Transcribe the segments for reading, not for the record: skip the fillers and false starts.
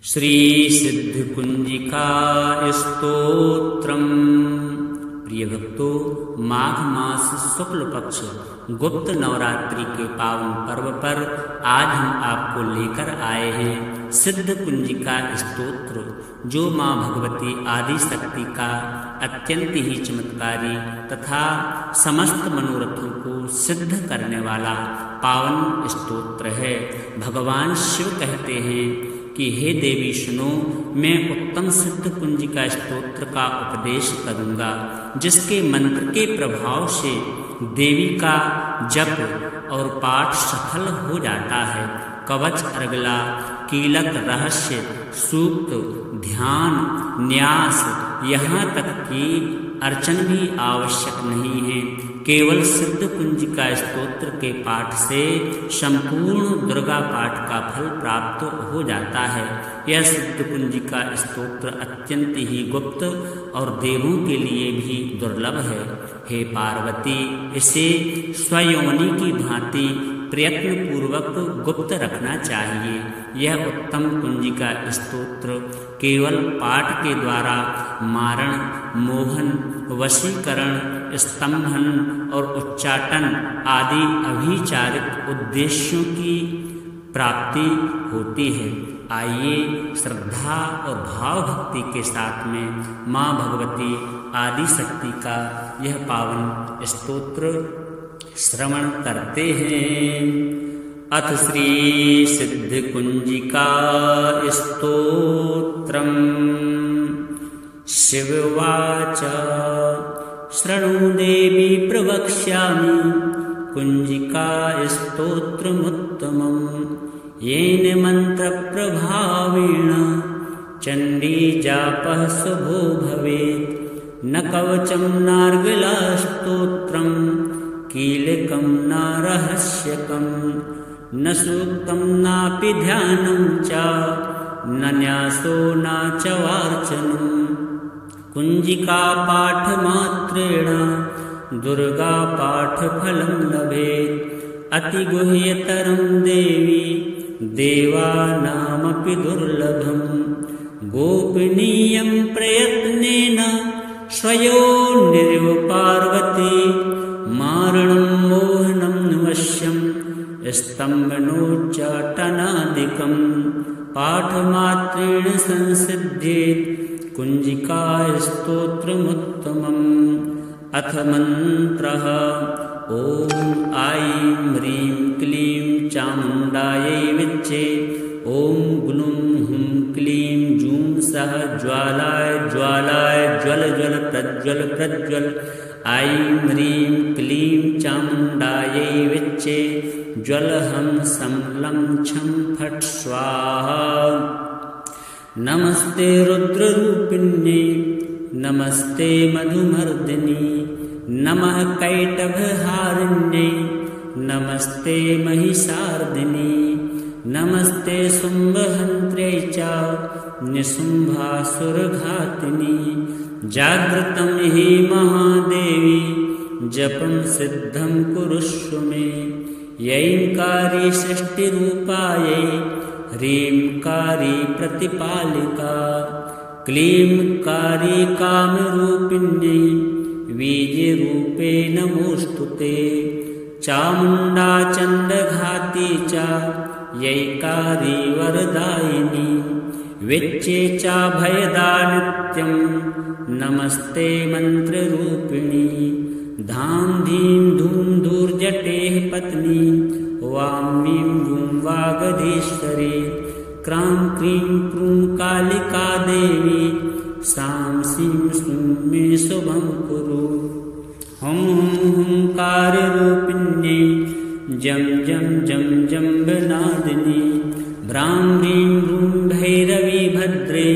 श्री सिद्धकुंजिका स्तोत्रम। प्रिय भक्तों, माघ मास शुक्ल पक्ष गुप्त नवरात्रि के पावन पर्व पर आज हम आपको लेकर आए हैं सिद्ध कुंजिका स्तोत्र, जो माँ भगवती आदि शक्ति का अत्यंत ही चमत्कारी तथा समस्त मनोरथों को सिद्ध करने वाला पावन स्तोत्र है। भगवान शिव कहते हैं कि हे देवी सुनो, मैं उत्तम सिद्ध कुंजिका स्तोत्र का उपदेश करूंगा, जिसके मंत्र के प्रभाव से देवी का जप और पाठ सफल हो जाता है। कवच, अर्गला, कीलक, रहस्य, सूक्त, ध्यान, न्यास, यहाँ तक कि अर्चन भी आवश्यक नहीं है। केवल सिद्ध कुंजिका स्तोत्र के पाठ से संपूर्ण दुर्गा पाठ का फल प्राप्त हो जाता है। यह सिद्ध कुंजिका स्तोत्र अत्यंत ही गुप्त और देवों के लिए भी दुर्लभ है। हे पार्वती, इसे स्वयोनि की भांति प्रयत्न पूर्वक गुप्त रखना चाहिए। यह उत्तम कुंजिका स्तोत्र केवल पाठ के द्वारा मारण, मोहन, वशीकरण, स्तंभन और उच्चाटन आदि अभिचारिक उद्देश्यों की प्राप्ति होती है। आइए श्रद्धा और भाव भक्ति के साथ में माँ भगवती आदि शक्ति का यह पावन स्तोत्र श्रवण करते हैं। अथ श्री सिद्ध कुंजिका स्तोत्रम। शिववाच शृणु देवी प्रवक्ष्यामि कुंजिका स्तोत्रमुत्तमं, येन मंत्र प्रभावेण चंडी जापः शुभो भवेत्। न कवचं नार्गला स्तोत्रं, कीलकं न रहस्यकं, न सूक्तं नापि ध्यानं च, न न्यासो न च वार्चनम्। कुंजिका पाठ मात्रेण दुर्गा पाठ फलं लभेत्। अति गुह्यतरं देवी देवानामपि दुर्लभम्। गोपनीयं प्रयत्नेन स्वयोनिरिव पार्वती, मारणं मोहनं वश्यं स्तम्भनोच्चाटनादिकं। पाठमात्रेण संसिध्येत् कुंजिका स्तोत्रमुत्तमम्। अथ मंत्रः। ॐ ऐं ह्रीं क्लीं चामुण्डायै विच्चे। ॐ ग्लूं हुं क्लीं जूं सः ज्वालाय ज्वालाय ज्वल ज्वल प्रज्वल प्रज्वल। ऐं ह्रीं क्लीं चामुण्डायै विच्चे। ज्वलहं सं लं छं फट् स्वाहा। नमस्ते रुद्ररूपिण्ये, नमस्ते मधुमर्दिनी, नमः कैटभहारिण्ये, नमस्ते महिषार्दिनी, नमस्ते शुम्भहन्त्र्यै च निशुम्भासुरघातिनी। जागृतं हि महादेवी, जपं सिद्धं कुरुष्व मे। यैंकारी षष्टिरूपायै, ह्रींकारी प्रतिपालिका, क्लींकारी कामरूपिण्यै, बीजरूपे नमोस्तुते। चामुण्डा चण्डघाती च, यैकारी वरदायिनी, विच्चे च भयदा नित्यं, नमस्ते मंत्ररूपिणी। धां धीं धूं धूर्जटेः पत्नी, वां वीं वूं वागधीश्वरी। क्रां क्रीं क्रूं कालिका देवी, सां सीं सूं मे शुभं कुरु। हुं हुं हुंकाररूपिण्ये, जं जं जं जम्बनादिनी। भ्रां ह्रीं भ्रूं भैरवी भद्रे,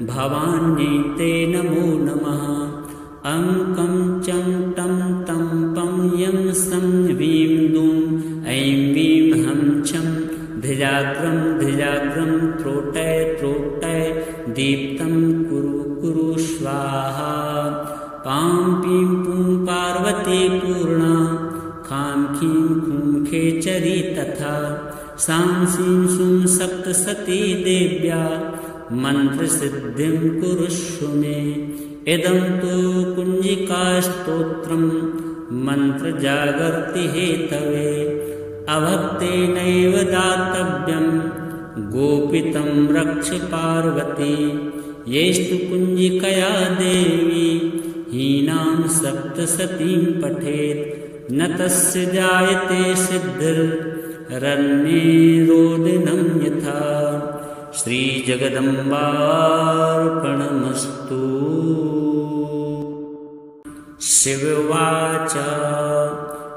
भवान्यै ते नमो नमः। अंकं चं टं तं पं यं सं वीं दूं ऐं वीं हं छं। धिजाग्रं धिजाग्रं त्रोटय त्रोटय, दीप्तं कुरु कुरु स्वाहा। पां पीं पुं पार्वती पूर्णा, खां खीं खूं खेचरी तथा। सां सीं सूं सप्तसती देव्या, मन्त्रसिद्धिं कुरुष्व मे। इदं तु कुञ्जिकास्तोत्रं मन्त्रजागर्ति हेतवे। अभक्तेनैव दातव्यं गोपितं रक्ष पार्वती। येस्तु कुञ्जिकया देवी हीनां सप्तशतीं पठेत् न तस्य जायते सिद्धिरन्ये रोदिनं यथा। श्रीजगदम्बार्पणमस्तु। शिव उवाच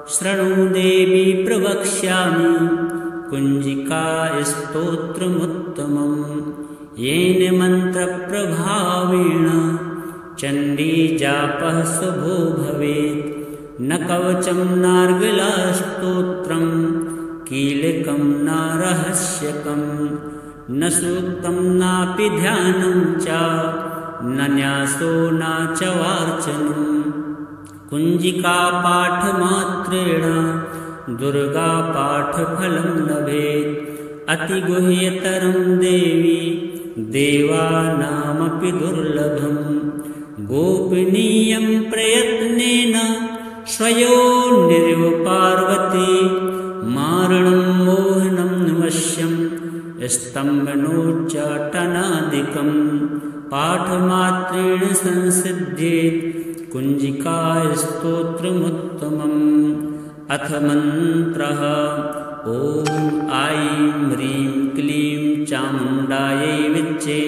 शृणु देवी प्रवक्ष्यामि कुञ्जिकास्तोत्रमुत्तमं। येन मन्त्रप्रभावेण चण्डीजापः शुभो भवेत्। न कवचं नार्गलास्तोत्रं कीलकं न रहस्यकं। न सूक्तं नापि ध्यानं च न न्यासो न च वार्चनं। कुञ्जिकापाठमात्रेण दुर्गापाठफलं लभेत्। अतिगुह्यतरं देवी देवानामपि दुर्लभं। गोपनीयं प्रयत्नेन स्वयोनिरिव पार्वती। मारणं मोहनं वश्यं स्तम्भनोच्चाटनादिकं। पाठमात्रेण संसिद्ध्येत् कुञ्जिकास्तोत्रमुत्तमम्। अथ मन्त्रः ॐ ऐं ह्रीं क्लीं चामुण्डायै विच्चे।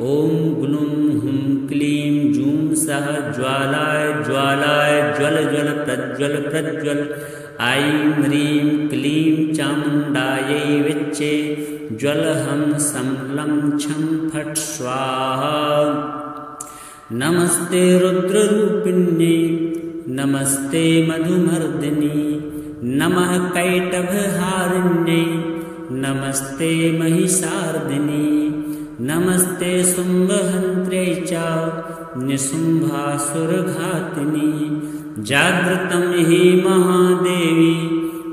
ॐ ग्लूं हुं क्लीं जूं सः ज्वालाय ज्वालाय ज्वल ज्वल प्रज्वल प्रज्वल। ऐं ह्रीं क्लीं चामुण्डायै विच्चे। ज्वलहं संलं छं फट् स्वाहा। नमस्ते रुद्ररूपिण्ये नमस्ते मधुमर्दिनी। नमः कैटभहारिण्ये नमस्ते महिषार्दिनी। नमस्ते शुम्भहन्त्र्यै च निशुम्भासुरघातिनी। जागृतं हि महादेवी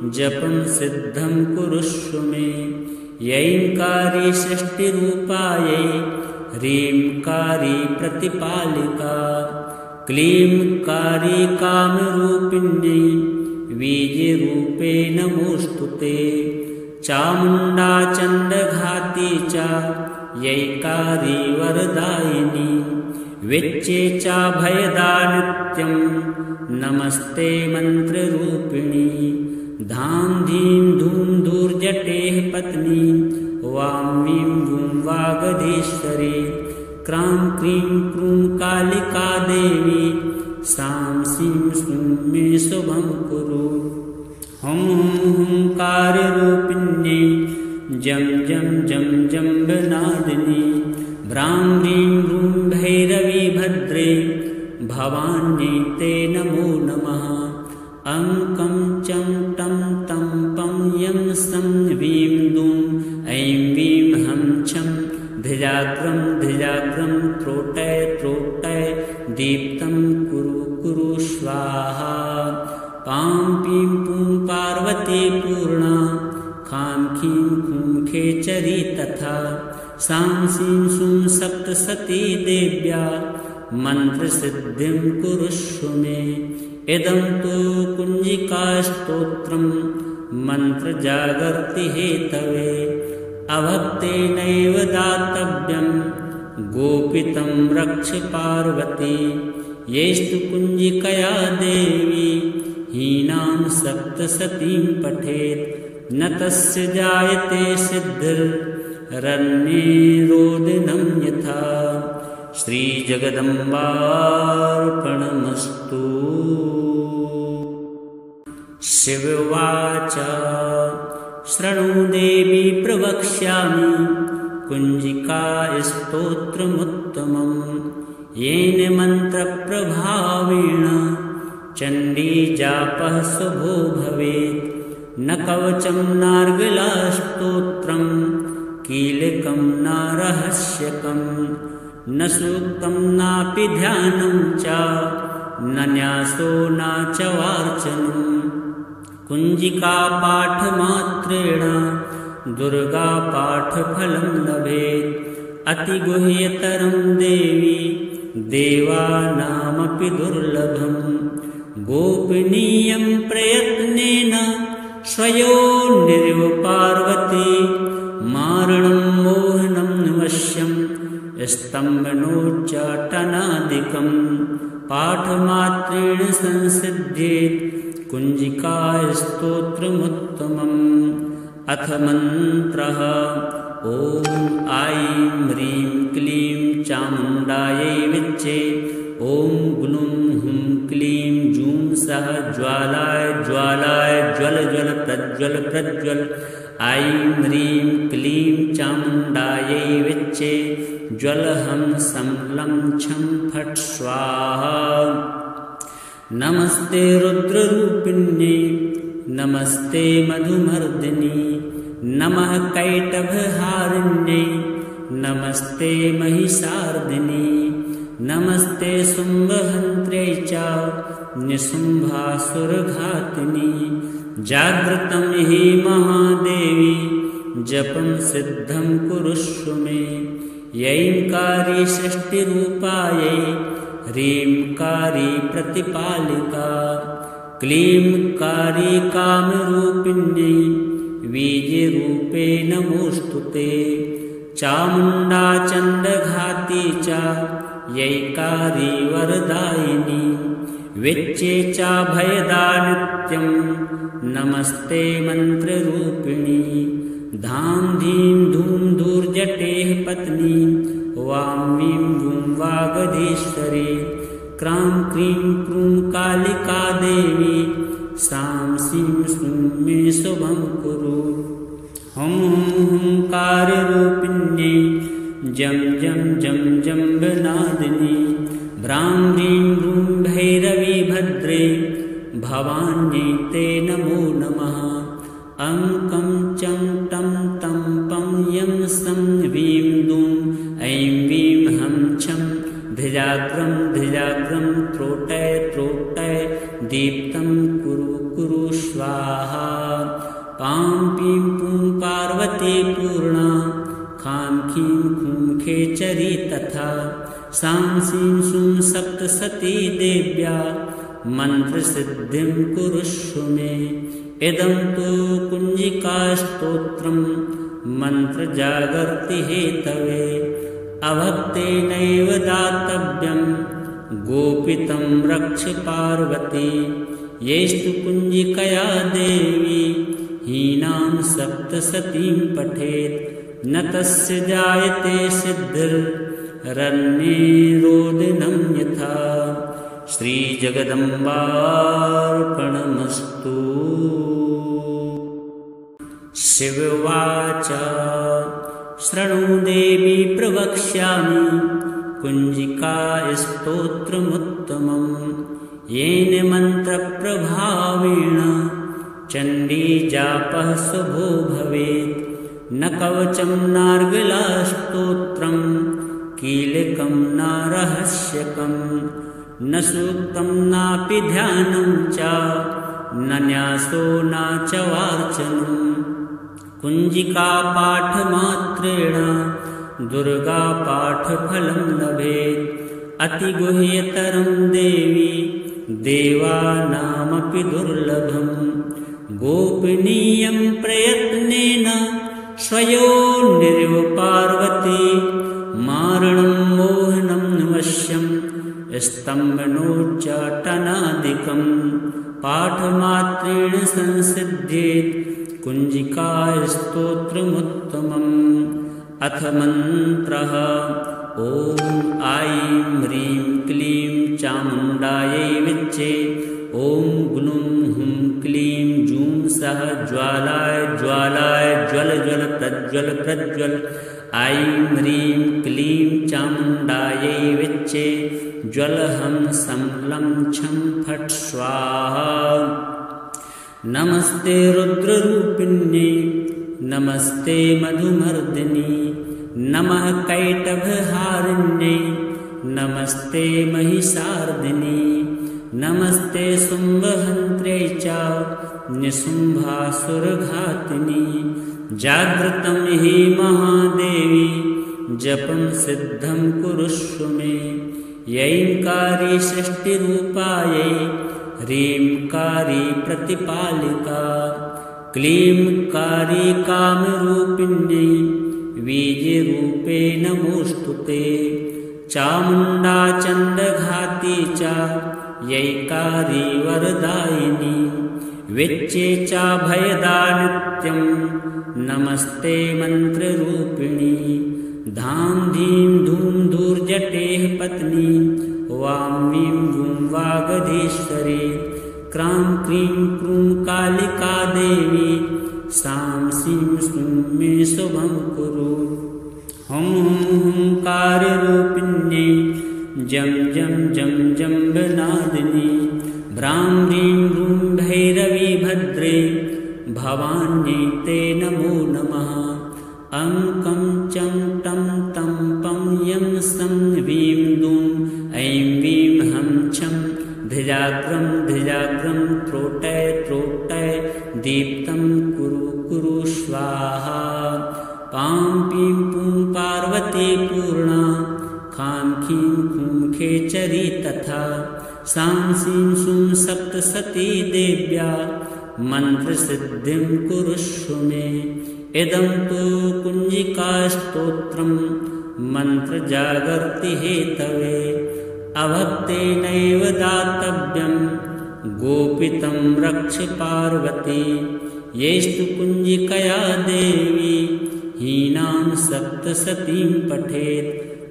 जपं सिद्धं कुरुष्व मे। यैंकारी षष्टिरूपायै ह्रींकारी प्रतिपालिका। क्लींकारी कामरूपिण्यै बीजरूपे नमोऽस्तु ते। चामुण्डा चण्डघाती च यैकारी वरदायिनी। विच्चे च भयदा नित्यं नमस्ते मन्त्ररूपिणी। धां धीं धूं धूर्जटेः पत्नी वां वीं वूं वागधीश्वरी। क्रां क्रीं क्रूं कालिका देवी सां सीं सूं मे शुभं कुरु। हुं हुं हुंकाररूपिण्ये जं जं जं जम्बनादिनी। भ्रां ह्रीं रूं भैरवी भद्रे भवान्यै ते नमो नमः। अंकं चं टं तं पं यं सं वीं दूं ऐं वीं हं छं। धिजाग्रं धिजाग्रं त्रोटय त्रोटय दीप्तं कुरु कुरु स्वाहा। पां पीं पूं पार्वती पूर्णा। खां खीं खूं खेचरी तथा। सां सीं सूं सप्तशती देव्या मन्त्रसिद्धिं कुरुष्व मे। इदं तु कुञ्जिकास्तोत्रं मन्त्रजागर्ति हेतवे। अभक्तेनैव दातव्यं गोपितं रक्ष पार्वती। येस्तु कुञ्जिकया देवी हीनां सप्तशतीं पठेत् न तस्य जायते सिद्धिरन्ये रोदिनं यथा। श्रीजगदम्बार्पणमस्तु। शिव उवाच शृणु देवी प्रवक्ष्यामि कुञ्जिकास्तोत्रमुत्तमं। येन मन्त्रप्रभावेण चण्डीजापः शुभो भवेत्। न कवचं नार्गलास्तोत्रं कीलकं न रहस्यकं। न सूक्तं नापि ध्यानं च न न्यासो न च वार्चनं। कुञ्जिकापाठमात्रेण दुर्गापाठफलं लभेत्। अतिगुह्यतरं देवी देवानामपि दुर्लभम् गोपनीयं प्रयत्नेन स्वयोर्निरिव पार्वती मारणं मोहनं वश्यं स्तम्भनोच्चाटनादिकं पाठमात्रेण संसिध्येत् कुञ्जिकास्तोत्रमुत्तमम् अथ मन्त्रः ॐ ऐं ह्रीं क्लीं चामुण्डायै विच्चे ॐ ग्लूं हुं क्लीं जूं सः ज्वालाय ज्वालाय ज्वल ज्वल प्रज्वल प्रज्वल ऐं ह्रीं क्लीं चामुण्डायै विच्चे ज्वलहं संलं छं फट् स्वाहा नमस्ते रुद्ररूपिण्यै नमस्ते मधुमर्दिनी नमः कैटभहारिण्यै नमस्ते महिषार्दिनी नमस्ते शुम्भहन्त्र्यै च निशुम्भासुरघातिनी जागृतं हि महादेवी जपं सिद्धं कुरुष्व मे यैंकारी सृष्टिरूपायै ह्रींकारी प्रतिपालिका क्लींकारी कामरूपिण्यै वीर्यरूपे नमोऽस्तु ते चामुण्डा चण्डघाती च यैकारी वरदायिनी विच्चे च भयदा नित्यं नमस्ते मन्त्ररूपिणी धां धीं धूं धूर्जटेः पत्नी वां वीं वूं वागधीश्वरी क्रां क्रीं क्रूं कालिका देवी सां सीं सूं मे शुभं कुरु हुं हुं हुंकाररूपिण्यै जं जं जं जम्बनादिनी भ्रां ह्रीं रूं भैरवी भद्रे भवान्यै ते नमो नमः अङ्कं चं टं तं पं यं सं वीं दूं ऐं वीं हं छं धिजाग्रं धिजाग्रं त्रोटय त्रोटय दीप्तं कुरु कुरु स्वाहा पां पीं पूं पार्वती पूर्णा खां खीं खूं खेचरी तथा सां सीं सूं सप्तसती देव्या मन्त्रसिद्धिं कुरुष्व मे इदं तु कुञ्जिकास्तोत्रं मन्त्रजागर्ति हेतवे अभक्तेनैव दातव्यं गोपितं रक्ष पार्वती येस्तु कुञ्जिकया देवी हीनां सप्तसतीं पठेत् न तस्य जायते सिद्धिर्रण्ये रोदनं यथा श्रीजगदम्बार्पणमस्तु। शिववाच शृणु देवी प्रवक्ष्यामि कुञ्जिका स्तोत्रमुत्तमं येन मन्त्रप्रभावेण चण्डीजापः शुभो भवेत् न कवचं नार्गलास्तोत्रं कीलकं न रहस्यकं न सूक्तं नापि ध्यानं च न न्यासो न च वार्चनं कुञ्जिकापाठमात्रेण दुर्गापाठफलं लभेत् अतिगुह्यतरं देवी देवानामपि दुर्लभं गोपनीयं प्रयत्नेन स्वयोर्निरिव पार्वती मारणं मोहनं वश्यं स्तम्भनोच्चाटनादिकं पाठमात्रेण संसिध्येत् कुञ्जिकास्तोत्रमुत्तमम् अथ मन्त्रः ॐ ऐं ह्रीं क्लीं चामुण्डायै विच्चे ॐ ग्लूं हुं क्लीं जूं सः ज्वालाय ज्वालाय ज्वल ज्वल प्रज्वल प्रज्वल ऐं ह्रीं क्लीं चामुण्डायै विच्चे ज्वलहं संलं छं फट् स्वाहा नमस्ते रुद्ररूपिण्यै नमस्ते मधुमर्दिनी नमः कैटभहारिण्यै नमस्ते महिषार्दिनी नमस्ते शुम्भहन्त्र्यै च निशुम्भासुरघातिनी जागृतं हि महादेवी जपं सिद्धं कुरुष्व मे। यैंकारी षष्टिरूपायै ह्रींकारी प्रतिपालिका क्लींकारी कामरूपिण्यै बीजरूपे नमोऽस्तुते। चामुण्डा चण्डघाती च यैकारी वरदायिनी विच्चे च भयदा नित्यं नमस्ते मन्त्ररूपिणी। धां धीं धूं धूर्जटेः पत्नी वां वीं वूं वागधीश्वरी। क्रां क्रीं क्रूं कालिका देवी सां सीं सूं मे शुभं कुरु। हुं हुं हुंकाररूपिण्यै जं जं जं जम्बनादिनी। भ्रां ह्रीं रूं भैरवी भद्रे भवान्यै ते नमो नमः। अं कं चं टं तं पं यं सं वीं दूं ऐं वीं हं छं धिजाग्रं धिजाग्रं त्रोटय त्रोटय दीप्तं कुरु कुरु स्वाहा। पां पीं पूं पार्वती पूर्णा खां खीं खूं खेचरी तथा। सां सीं सूं सप्तसती देव्या मन्त्रसिद्धिं कुरुष्व मे। इदं तु कुञ्जिकास्तोत्रं मन्त्रजागर्ति हेतवे। अभक्तेनैव दातव्यं गोपितं रक्ष पार्वती। येस्तु कुञ्जिकया देवी हीनां सप्तसतीं पठेत्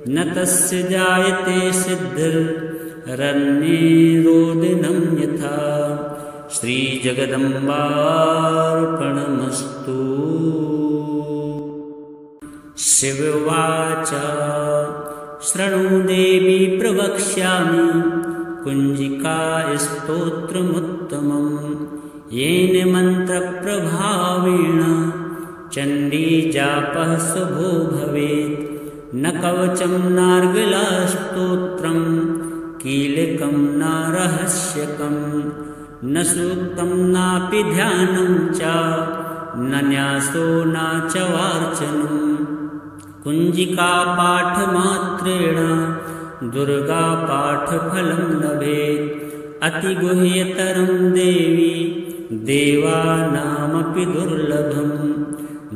न तस्य जायते सिद्धिर्रण्ये रोदिनं यथा। श्रीजगदम्बार्पणमस्तु। शिव उवाच शृणु देवी प्रवक्ष्यामि कुञ्जिकास्तोत्रमुत्तमं। येन मन्त्रप्रभावेण चण्डीजापः शुभो भवेत्। न कवचं नार्गलास्तोत्रं कीलकं न रहस्यकं। न सूक्तं नापि ध्यानं च न न्यासो न च वार्चनं। कुञ्जिकापाठमात्रेण दुर्गापाठफलं लभेत्। अतिगुह्यतरं देवी देवानामपि दुर्लभं।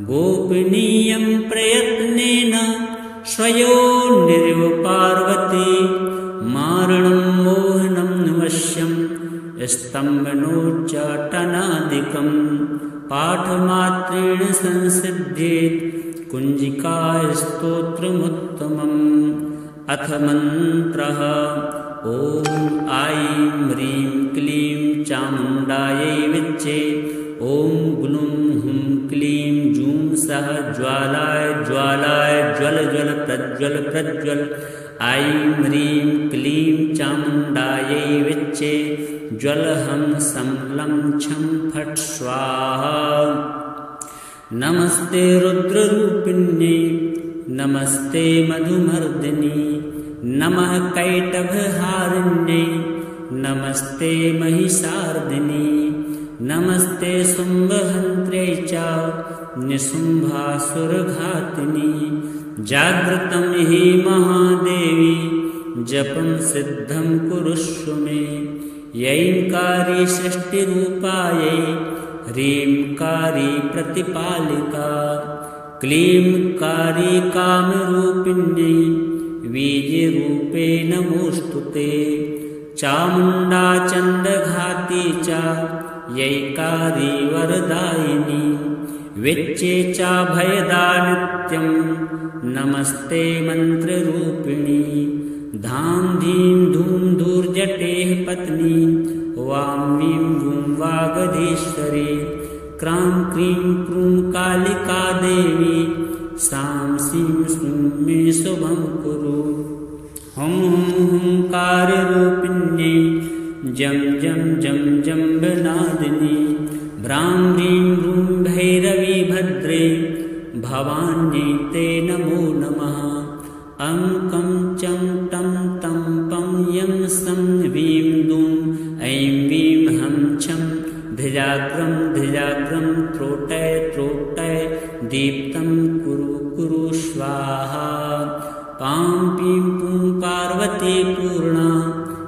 गोपनीयं प्रयत्नेन स्वयोनिरिव पार्वती। मारणं मोहनं वश्यं स्तम्भनोच्चाटनादिकं। पाठमात्रेण संसिद्ध्येत् कुञ्जिकास्तोत्रमुत्तमम्। अथ मन्त्रः ॐ ऐं ह्रीं क्लीं चामुण्डायै विच्चे। ॐ ग्लूं हुं क्लीं जूं सः ज्वालाय ज्वालाय ज्वल ज्वल प्रज्वल प्रज्वल। ऐं ह्रीं क्लीं चामुण्डायै विच्चे। ज्वलहं संलं छं फट् स्वाहा। नमस्ते रुद्ररूपिण्यै नमस्ते मधुमर्दिनी। नमः कैटभहारिण्यै नमस्ते महिषार्दिनी। नमस्ते शुम्भहन्त्र्यै च निशुम्भासुरघातिनी। जागृतं हि महादेवी जपं सिद्धं कुरुष्व मे। यैंकारी षष्टिरूपायै ह्रींकारी प्रतिपालिका क्लींकारी कामरूपिण्यै बीजरूपे नमोऽस्तुते। चामुण्डा चण्डघाती च यैकारी वरदायिनी विच्चे च भयदा नित्यं नमस्ते मन्त्ररूपिणी। धां धीं धूं धूर्जटेः पत्नी वां वीं वूं वागधीश्वरी। क्रां क्रीं क्रूं कालिका देवी सां सीं सूं मे शुभं कुरु। हुं हुं हुंकाररूपिण्यै जं जं जं जम्बनादिनी। भ्रां ह्रीं रूं भैरवी भद्रे भवान्यै ते नमो नमः। अं कं चं टं तं पं यं सं वीं दूं ऐं वीं हं छं धिजाग्रं धिजाग्रं त्रोटय त्रोटय दीप्तं कुरु कुरु स्वाहा। पां पीं पूं पार्वती पूर्णा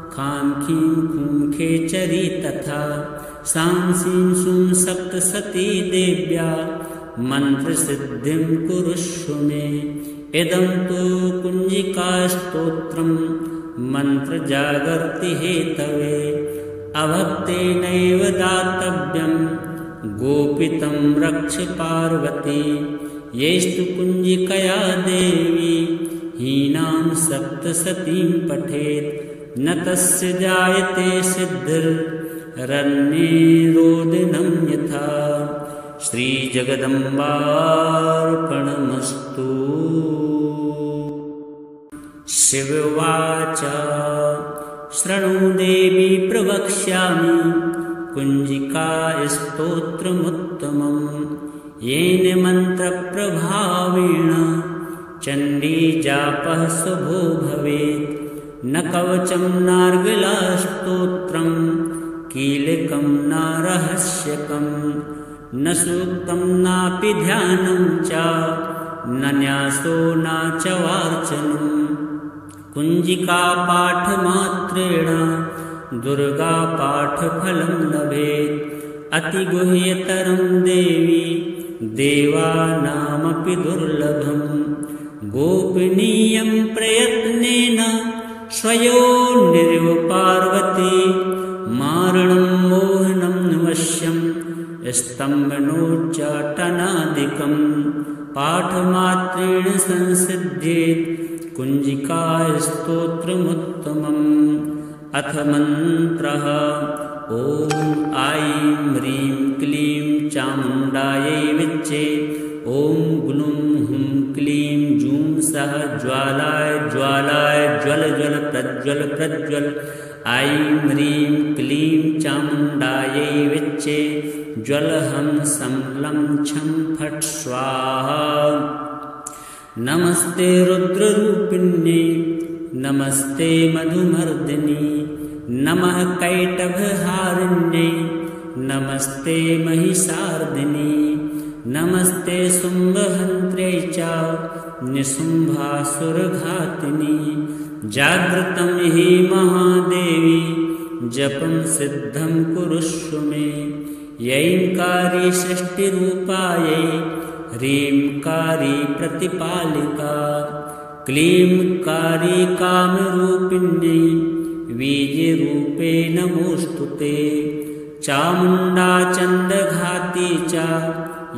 खां खीं खूं खेचरी तथा सां सीं सूं सप्तसती देव्या मन्त्रसिद्धिं कुरुष्व मे। इदं तु कुञ्जिकास्तोत्रं मन्त्रजागर्ति हेतवे अभक्तेनैव दातव्यं गोपितं रक्ष पार्वती। यैस्तु कुञ्जिकया देवी हीनां सप्तसतीं पठेत् न तस्य जायते सिद्धिरन्ये रोदिनं यथा। श्रीजगदम्बार्पणमस्तु। शिव उवाच शृणु देवी प्रवक्ष्यामि कुञ्जिकास्तोत्रमुत्तमं येन मन्त्रप्रभावेण चण्डीजापः शुभो भवेत्। न कवचं नार्गलास्तोत्रं कीलकं न रहस्यकं न सूक्तं नापि ध्यानं च न न्यासो न च वार्चनं। कुञ्जिकापाठमात्रेण दुर्गापाठफलं लभेत्। अतिगुह्यतरं देवी देवानामपि दुर्लभं गोपनीयं प्रयत्नेन स्वयोर्निरिव पार्वती। मारणं मोहनं वश्यं स्तम्भनोच्चाटनादिकं पाठमात्रेण संसिद्ध्येत् कुञ्जिकास्तोत्रमुत्तमम्। अथ मन्त्रः ॐ ऐं ह्रीं क्लीं चामुण्डायै विच्चे ॐ ग्लूं हुं क्लीं जूं सः ज्वालाय ज्वालाय ज्वल ज्वल प्रज्वल प्रज्वल। ऐं ह्रीं क्लीं चामुण्डायै विच्चे ज्वलहं संलं छं फट् स्वाहा। नमस्ते रुद्ररूपिण्ये नमस्ते मधुमर्दिनी नमः कैटभहारिण्ये नमस्ते महिषार्दिनी नमस्ते शुम्भहन्त्र्यै च निशुम्भासुरघातिनी। जागृतं हि महादेवी जपं सिद्धं कुरुष्व मे। यैंकारी षष्टिरूपायै ह्रींकारी प्रतिपालिका क्लींकारी कामरूपिण्यै वीर्यरूपे नमोऽस्तु ते। चामुण्डा चण्डघाती च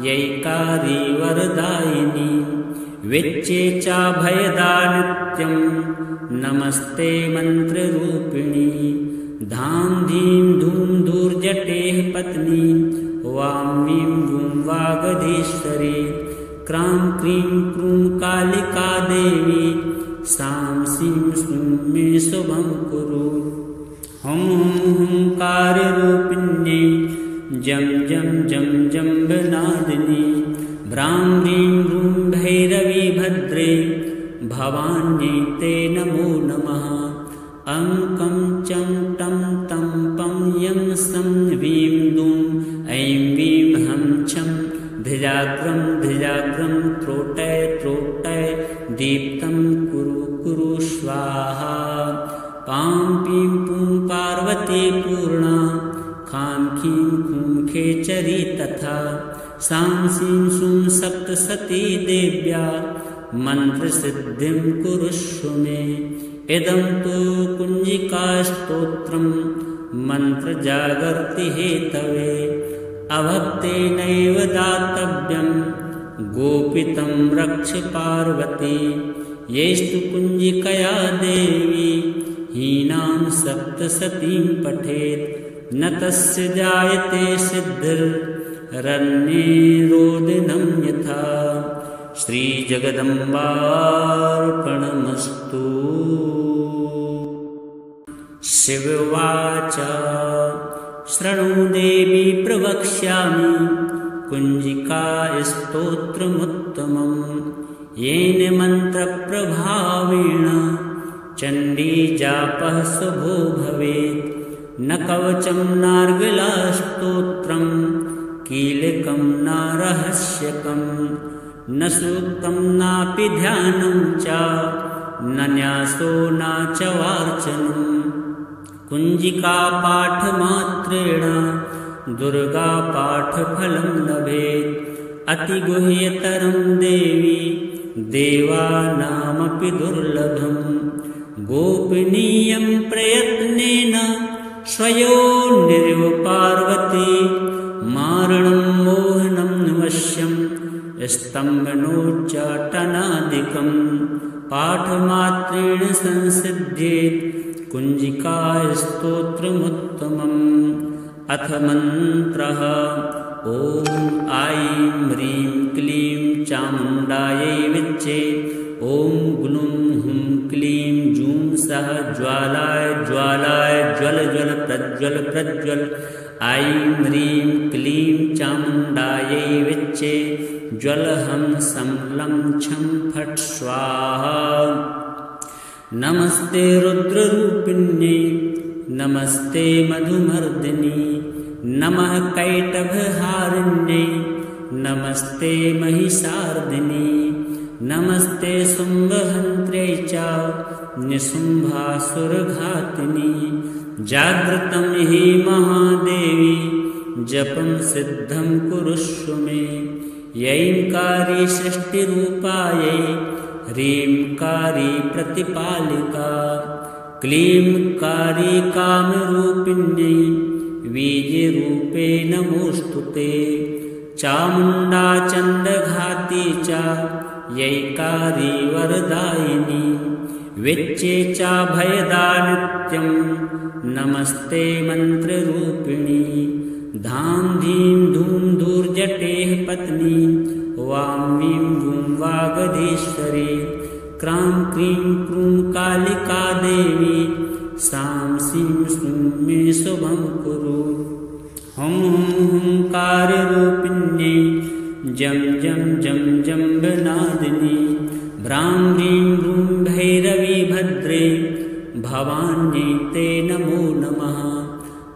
यैकारी वरदायिनी विच्चे च भयदा नित्यं नमस्ते मन्त्ररूपिणी। धां धीं धूं धूर्जटेः पत्नी वां वीं वूं वागधीश्वरी। क्रां क्रीं क्रूं कालिका देवी सां सीं सूं मे शुभं कुरु। हुं हुं हुंकाररूपिण्ये जं जं जं जम्बनादिनी। भ्रां ह्रीं रूं भैरवी भद्रे भवान्यै ते नमो नमः। अङ्कं चं टं तं पं यं सं वीं दूं ऐं वीं हं छं धिजाग्रं धिजाग्रं त्रोटय त्रोटय दीप्तं कुरु कुरु स्वाहा। पां पीं पूं पार्वती पूर्णा खां खीं खूं खेचरी तथा सां सीं सूं सप्तसती देव्या मन्त्रसिद्धिं कुरुष्व मे। इदं तु कुञ्जिकास्तोत्रं मन्त्रजागर्ति हेतवे अभक्तेनैव दातव्यं गोपितं रक्ष पार्वती। यैस्तु कुञ्जिकया देवी हीनां सप्तसतीं पठेत् न तस्य जायते सिद्धिरन्ये रोदिनं यथा। श्रीजगदम्बार्पणमस्तु। शिव उवाच शृणु देवी प्रवक्ष्यामि कुञ्जिकास्तोत्रमुत्तमं येन मन्त्रप्रभावेण चण्डीजापः शुभो भवेत्। न कवचं नार्गलास्तोत्रं कीलकं न रहस्यकं न सूक्तं नापि ध्यानं च न न्यासो न च वार्चनम् कुञ्जिकापाठमात्रेण दुर्गापाठफलं लभेत् अतिगुह्यतरं देवी देवानामपि दुर्लभम् गोपनीयं प्रयत्नेन स्वयोनिरिव पार्वती मारणं मोहनं वश्यं स्तम्भनोच्चाटनादिकं पाठमात्रेण संसिद्ध्येत् कुञ्जिकास्तोत्रमुत्तमम् अथ मन्त्रः ॐ ऐं ह्रीं क्लीं चामुण्डायै विच्चे ॐ ग्लूं हुं क्लीं जूं सः ज्वालाय ज्वालाय ज्वल ज्वल प्रज्वल प्रज्वल ऐं ह्रीं क्लीं चामुण्डायै विच्चे ज्वलहं संलं छं फट् स्वाहा नमस्ते रुद्ररूपिण्यै नमस्ते मधुमर्दिनी नमः कैटभहारिण्यै नमस्ते महिषार्दिनी नमस्ते शुम्भहन्त्र्यै च निशुम्भासुरघातिनी जागृतं हि महादेवी जपं सिद्धं कुरुष्व मे यैंकारी षष्टिरूपायै ह्रींकारी प्रतिपालिका क्लींकारी कामरूपिण्यै वीर्यरूपे नमोऽस्तुते चामुण्डा चण्डघाती च यैकारी वरदायिनी विच्चे च भयदा नित्यं नमस्ते मन्त्ररूपिणी धां धीं धूं धूर्जटेः पत्नी वां वीं वूं वागधीश्वरी क्रां क्रीं क्रूं कालिका देवी सां सीं सूं मे शुभं कुरु हुं हुं हुंकाररूपिण्यै जं जं जं जम्बनादिनी भ्रां ह्रीं भ्रूं भैरवी भद्रे भवान्यै ते नमो नमः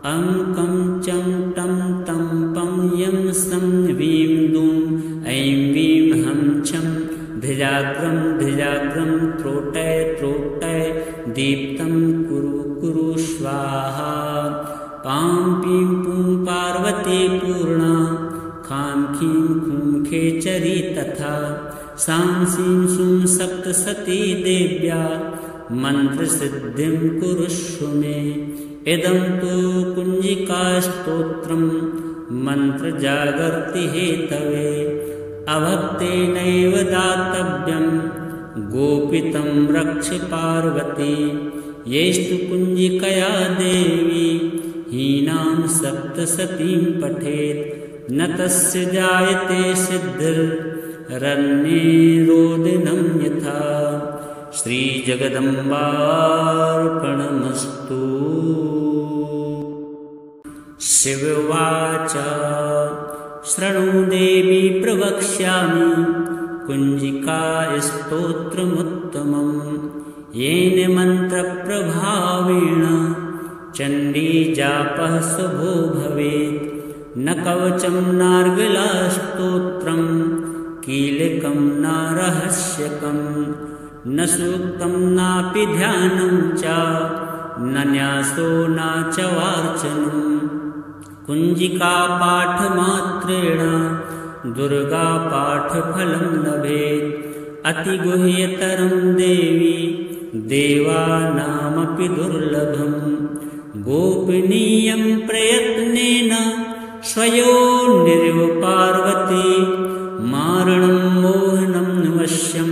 अं कं चं टं तं पं यं सं वीं दूं ऐं वीं हं छं धिजाग्रं धिजाग्रं त्रोटय त्रोटय दीप्तं कुरु कुरु स्वाहा पां पीं पूं पार्वती पूर्णा खां खीं खूं खेचरी तथा सां सीं सूं सप्तसती देव्या मन्त्रसिद्धिं कुरुष्व मे इदं तु कुञ्जिकास्तोत्रं मन्त्रजागर्ति हेतवे अभक्तेनैव दातव्यं गोपितं रक्ष पार्वती येस्तु कुञ्जिकया देवी हीनां सप्तसतीं पठेत् न तस्य जायते सिद्धिरन्येरोदिनं यथा श्रीजगदम्बार्पणमस्तु। शिववाच शृणु देवी प्रवक्ष्यामि कुञ्जिकास्तोत्रमुत्तमं येन मन्त्रप्रभावेण चण्डीजापः शुभो भवेत् न कवचं नार्गलास्तोत्रं कीलकं न रहस्यकं न सूक्तं नापि ध्यानं च न न्यासो न च वार्चनम् कुञ्जिकापाठमात्रेण दुर्गापाठफलं लभेत् अतिगुह्यतरं देवी देवानामपि दुर्लभम् गोपनीयं प्रयत्नेन स्वयोनिरिव पार्वती मारणं मोहनं वश्यं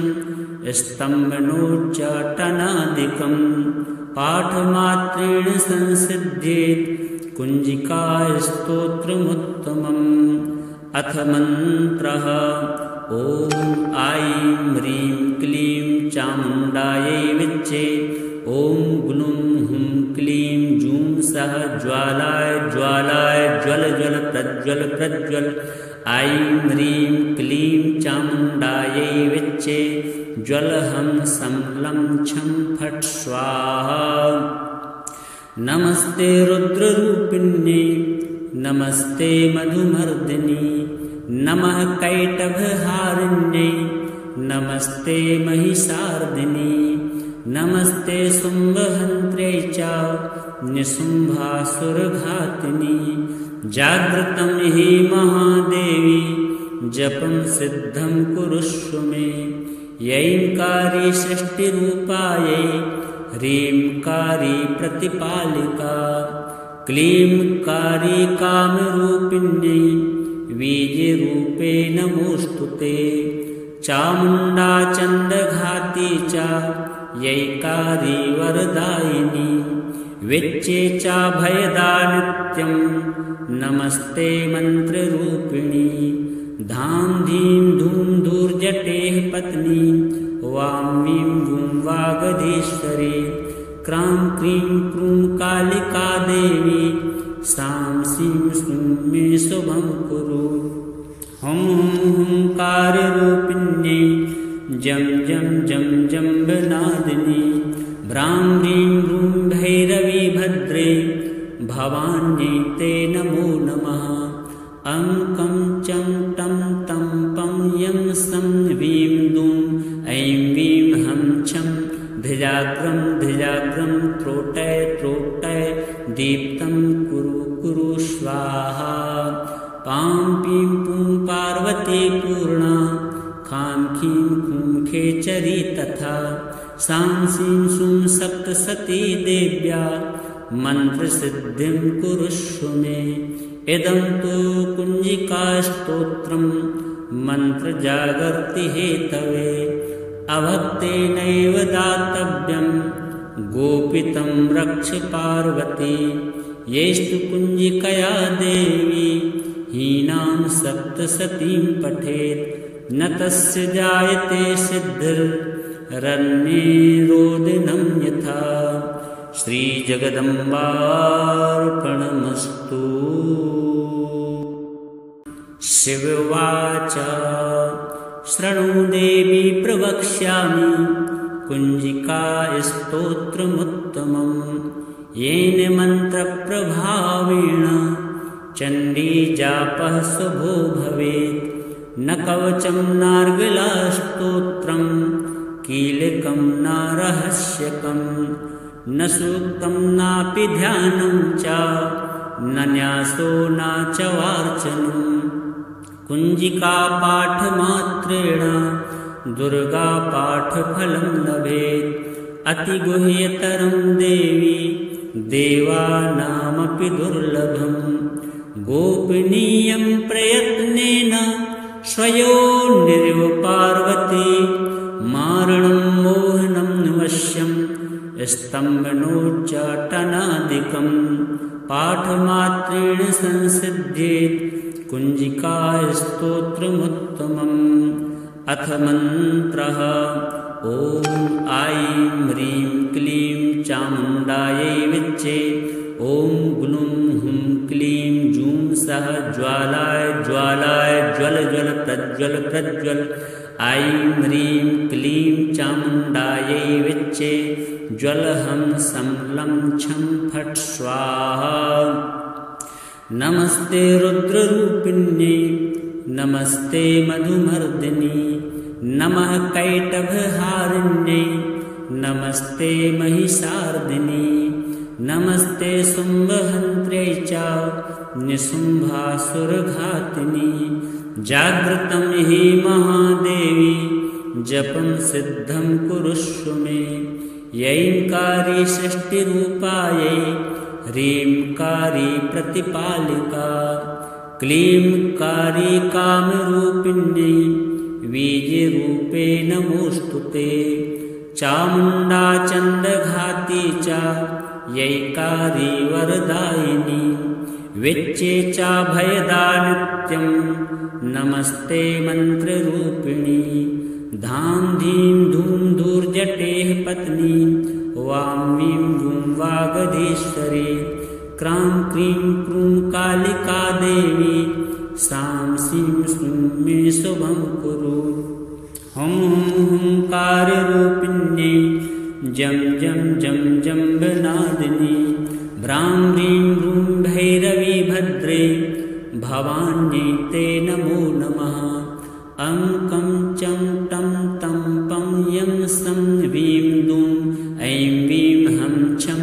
स्तम्भनोच्चाटनादिकं पाठमात्रेण संसिद्ध्येत् कुञ्जिकास्तोत्रमुत्तमम् अथ मन्त्रः ॐ ऐं ह्रीं क्लीं चामुण्डायै विच्चे ॐ ग्लूं हुं क्लीं जूं सः ज्वालाय ज्वालाय ज्वल ज्वल प्रज्वल प्रज्वल ऐं ह्रीं क्लीं चामुण्डायै विच्चे ज्वलहं संलं छं फट् स्वाहा नमस्ते रुद्ररूपिण्यै नमस्ते मधुमर्दिनी नमः कैटभहारिण्यै नमस्ते महिषार्दिनी नमस्ते शुम्भहन्त्र्यै च निशुम्भासुरघातिनि जागृतं हि महादेवी जपं सिद्धं कुरुष्व मे यैंकारी सृष्टिरूपायै ह्रींकारी प्रतिपालिका क्लींकारी कामरूपिण्यै वीर्यरूपे नमोऽस्तुते चामुण्डा चण्डघाती च यैकारी वरदायिनी विच्चे चाभयदा नित्यं नमस्ते मन्त्ररूपिणी धां धीं धूं धूर्जटेः पत्नी वां वीं वूं वागधीश्वरी क्रां क्रीं क्रूं कालिका देवी सां सीं सूं मे शुभं कुरु हुं हुं हुंकाररूपिण्यै जं जं जं जम्बनादिनी भ्रां ह्रीं रूं भैरवी भद्रे भवान्यै ते नमो नमः अंकं चं टं तं पं यं सं वीं दूं ऐं वीं हं छं धिजाग्रं धिजाग्रं त्रोटय त्रोटय दीप्तं कुरु कुरु स्वाहा पां पीं पूं पार्वती पूर्णा खां खीं खूं खेचरी तथा सां सीं सूं सप्तसती देव्या मन्त्रसिद्धिं कुरुष्व मे इदं तु कुञ्जिकास्तोत्रं मन्त्रजागर्ति हेतवे अभक्तेनैव दातव्यं गोपितं रक्ष पार्वती येस्तु कुञ्जिकया देवी हीनां सप्तसतीं पठेत् न तस्य जायते सिद्धिर्रण्ये रोदिनं यथा श्रीजगदम्बार्पणमस्तु। शिववाच शृणु देवी प्रवक्ष्यामि कुञ्जिकास्तोत्रमुत्तमं येन मन्त्रप्रभावेण चण्डीजापः शुभो भवेत् न कवचं नार्गलास्तोत्रं कीलकं न रहस्यकं न सूक्तं नापि ध्यानं च न न्यासो न च वार्चनं कुञ्जिकापाठमात्रेण दुर्गापाठफलं लभेत् अतिगुह्यतरं देवी देवानामपि दुर्लभं गोपनीयं प्रयत्नेन स्वयोर्निरिव पार्वती मारणं मोहनं वश्यं स्तम्भनोच्चाटनादिकं पाठमात्रेण संसिद्ध्येत् कुञ्जिकास्तोत्रमुत्तमम् अथ मन्त्रः ॐ ऐं ह्रीं क्लीं चामुण्डायै विच्चे ॐ ग्लूं हुं क्लीं जूं सः ज्वालाय ज्वालाय ज्वल ज्वल प्रज्वल प्रज्वल ऐं ह्रीं क्लीं चामुण्डायै विच्चे ज्वलहं संलं छं फट् स्वाहा नमस्ते रुद्ररूपिण्यै नमस्ते मधुमर्दिनी नमः कैटभहारिण्यै नमस्ते महिषार्दिनी नमस्ते शुम्भहन्त्र्यै च निशुम्भासुरघातिनि जागृतं हि महादेवी जपं सिद्धं कुरुष्व मे यैंकारी सृष्टिरूपायै ह्रींकारी प्रतिपालिका क्लींकारी कामरूपिण्यै वीर्यरूपे नमोऽस्तुते चामुण्डा चण्डघाती च यैकारी वरदायिनी विच्चे चाभयदा नित्यं नमस्ते मन्त्ररूपिणी धां धीं धूं धूर्जटेः पत्नी वां वीं वूं वागधीश्वरी क्रां क्रीं क्रूं कालिका देवी सां सीं सूं मे शुभं कुरु हुं हुं हुंकाररूपिण्यै जं जं जं जम्बनादिनी भ्रां ह्रीं रूं भैरवी भद्रे भवान्यै ते नमो नमः अंकं चं टं तं पं यं सं वीं दूं ऐं वीं हं छं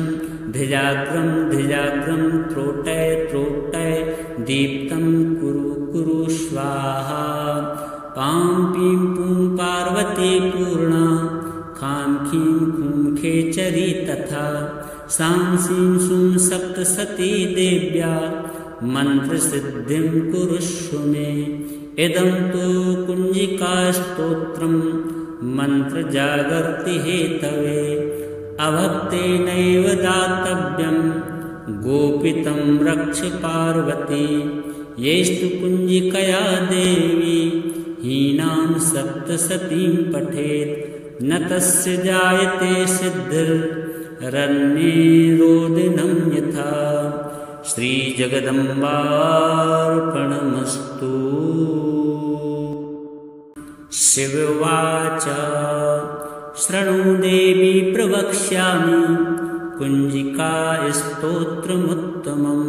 धिजाग्रं धिजाग्रं त्रोटय त्रोटय दीप्तं कुरु कुरु स्वाहा पां पीं पूं पार्वती पूर्णा खां खीं खूं खेचरी तथा सां सीं सूं सप्तसती देव्या मन्त्रसिद्धिं कुरुष्व मे इदं तु कुञ्जिकास्तोत्रं मन्त्रजागर्ति हेतवे अभक्तेनैव दातव्यं गोपितं रक्ष पार्वती येस्तु कुञ्जिकया देवी हीनां सप्तसतीं पठेत् न तस्य जायते सिद्धिरन्ये रोदिनं यथा श्रीजगदम्बार्पणमस्तु। शिववाच शृणु देवी प्रवक्ष्यामि कुञ्जिकास्तोत्रमुत्तमं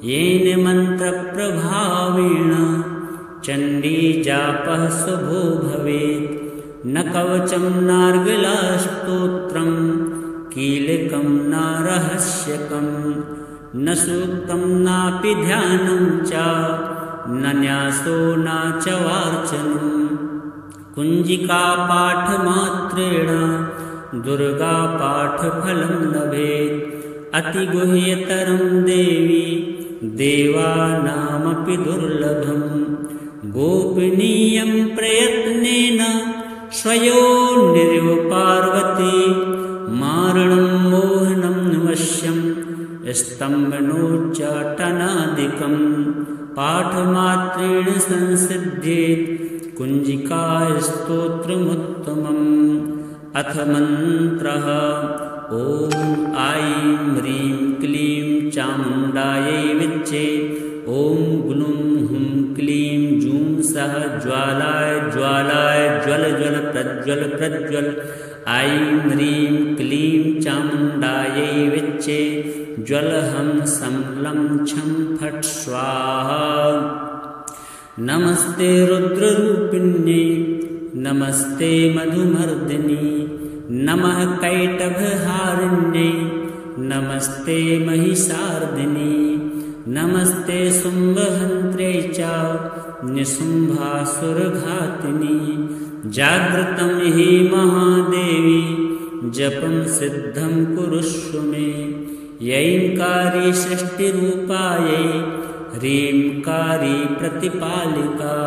येन मन्त्रप्रभावेण चण्डीजापः शुभो भवेत् न कवचं नार्गलास्तोत्रं कीलकं न रहस्यकं न सूक्तं नापि ध्यानं च न न्यासो न च वार्चनं कुञ्जिकापाठमात्रेण दुर्गापाठफलं लभेत् अतिगुह्यतरं देवी देवानामपि दुर्लभं गोपनीयं प्रयत्नेन स्वयोनिरिव पार्वती मारणं मोहनं वश्यं स्तम्भनोच्चाटनादिकं पाठमात्रेण संसिद्ध्येत् कुञ्जिकास्तोत्रमुत्तमम् अथ मन्त्रः ॐ ऐं ह्रीं क्लीं चामुण्डायै विच्चे ॐ ग्लूं हुं क्लीं जूं सः ज्वालाय ज्वालाय ज्वल ज्वल प्रज्वल प्रज्वल ऐं ह्रीं क्लीं चामुण्डायै विच्चे ज्वलहं संलं छं फट् स्वाहा नमस्ते रुद्ररूपिण्ये नमस्ते मधुमर्दिनी नमः कैटभहारिण्ये नमस्ते महिषार्दिनी नमस्ते शुम्भहन्त्रे च निशुम्भासुरघातिनी जागृतं हि महादेवी जपं सिद्धं कुरुष्व मे यैंकारी षष्टिरूपायै ह्रींकारी प्रतिपालिका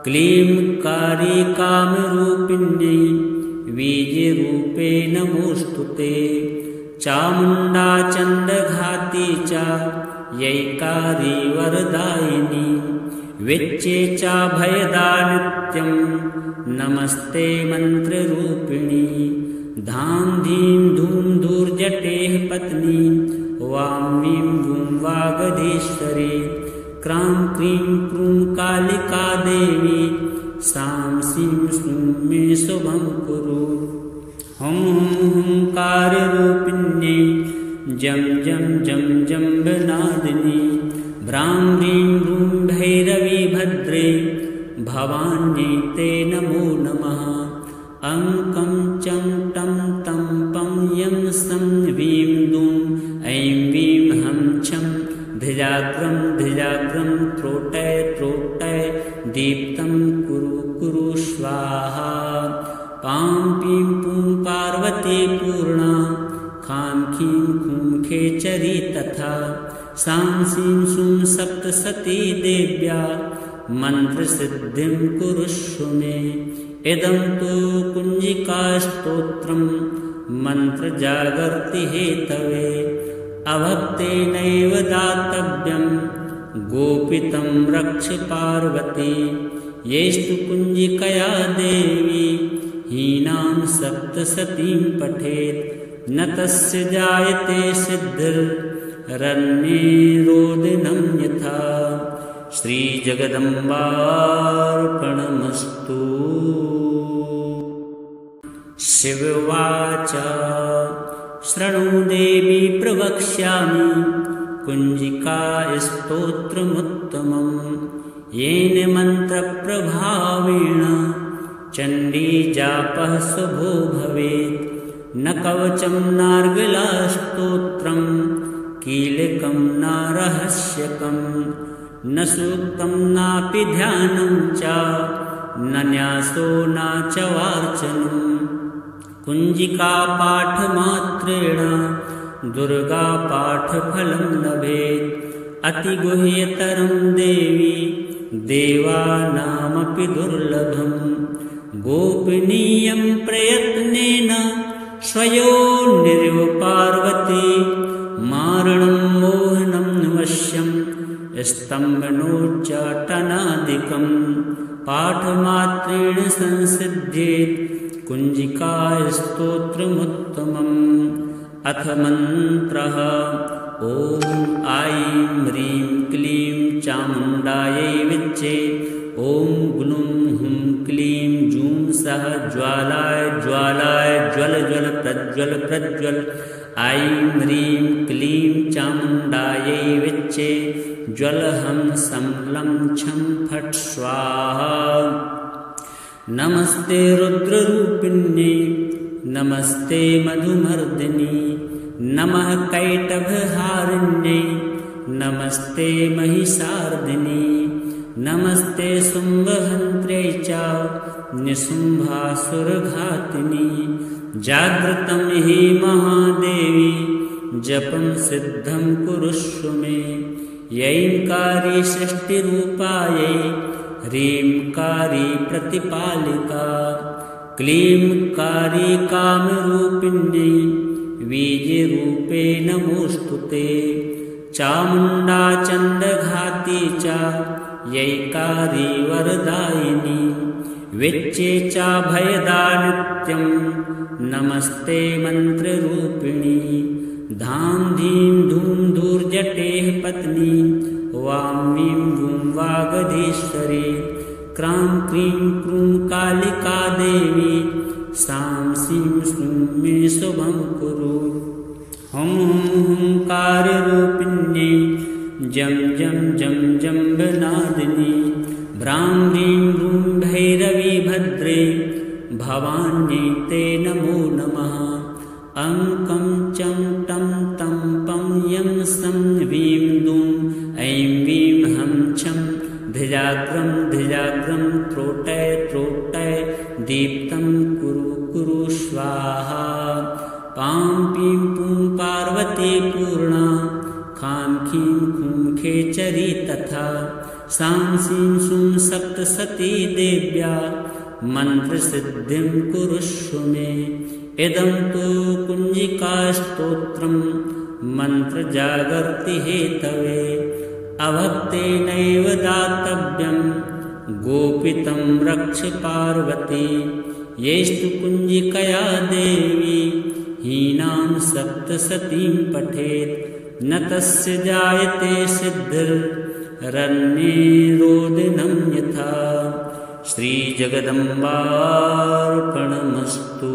क्लींकारी कामरूपिण्यै बीजरूपे नमोऽस्तुते चामुण्डा चण्डघाती च यैकारी वरदायिनी विच्चे च भयदा नित्यं नमस्ते मन्त्ररूपिणी धां धीं धूं धूर्जटेः पत्नी वां वीं वूं वागधीश्वरी क्रां क्रीं क्रूं कालिका देवी सां सीं सूं मे शुभं कुरु हुं हुं हुंकाररूपिण्ये जं जं जं जम्बनादिनी भ्रां ह्रीं रूं भैरवी भद्रे भवान्यै ते नमो नमः अंकं चं टं तं पं यं सं वीं दूं ऐं वीं हं छं धिजाग्रं धिजाग्रं त्रोटय त्रोटय दीप्तं कुरु कुरु स्वाहा पां पीं पूं पार्वती पूर्णा खां खीं खूं खेचरी तथा सां सीं सूं सप्तसती देव्या मन्त्रसिद्धिं कुरुष्व मे इदं तु कुञ्जिकास्तोत्रं मन्त्रजागर्ति हेतवे अभक्तेनैव दातव्यं गोपितं रक्ष पार्वती येस्तु कुञ्जिकया देवी हीनां सप्तसतीं पठेत् न तस्य जायते सिद्धिरन्ये रोदिनं यथा श्रीजगदम्बार्पणमस्तु। शिववाच शृणु देवी प्रवक्ष्यामि कुञ्जिकास्तोत्रमुत्तमं येन मन्त्रप्रभावेण चण्डीजापः शुभो भवेत् न कवचं नार्गलास्तोत्रं कीलकं न रहस्यकं न सूक्तं नापि ध्यानं च न न्यासो न च वार्चनं कुञ्जिकापाठमात्रेण दुर्गापाठफलं लभेत् अतिगुह्यतरं देवी देवानामपि दुर्लभं गोपनीयं प्रयत्नेन स्वयोर्निर्व पार्वती मारणं मोहनं वश्यं स्तम्भनोच्चाटनादिकं पाठमात्रेण संसिद्ध्येत् कुञ्जिकास्तोत्रमुत्तमम् अथ मन्त्रः ॐ ऐं ह्रीं क्लीं चामुण्डायै विच्चे ॐ ग्लूं हुं क्लीं जूं सः ज्वालाय ज्वालाय ज्वल ज्वल प्रज्वल प्रज्वल ऐं ह्रीं क्लीं चामुण्डायै विच्चे ज्वलहं संलं छं फट् स्वाहा नमस्ते रुद्ररूपिण्ये नमस्ते मधुमर्दिनी नमः कैटभहारिण्ये नमस्ते महिषार्दिनी नमस्ते शुम्भहन्त्रे च निशुम्भासुरघातिनी जागृतं हि महादेवी जपं सिद्धं कुरुष्व मे यैंकारी षष्टिरूपायै ह्रींकारी प्रतिपालिका क्लींकारी कामरूपिण्यै वीर्यरूपे नमोऽस्तुते चामुण्डा चण्डघाती च यैकारी वरदायिनी विच्चे च भयदा नित्यं नमस्ते मन्त्ररूपिणी धां धीं धूं धूर्जटेः पत्नी वां वीं वूं वागधीश्वरी क्रां क्रीं क्रूं कालिका देवी सां सीं श्रूं मे शुभं कुरु हुं हुं हुंकाररूपिण्ये जं जं जं जम्बनादिनी भ्रां ह्रीं रूं भैरवी भद्रे भवान्यै ते नमो नमः अङ्कं चं टं तं पं यं सं वीं दूं ऐं वीं हं छं धिजाग्रं धिजाग्रं त्रोटय त्रोटय दीप्तं कुरु कुरु स्वाहा पां पीं पूं पार्वती पूर्णा खां खीं खूं खेचरी तथा सां सीं सूं सप्तसती देव्या मन्त्रसिद्धिं कुरुष्व मे इदं तु कुञ्जिकास्तोत्रं मन्त्रजागर्ति हेतवे अभक्तेनैव दातव्यं गोपितं रक्ष पार्वती येस्तु कुञ्जिकया देवी हीनां सप्तसतीं पठेत् न तस्य जायते सिद्धिरन्ये रोदिनं यथा श्रीजगदम्बार्पणमस्तु।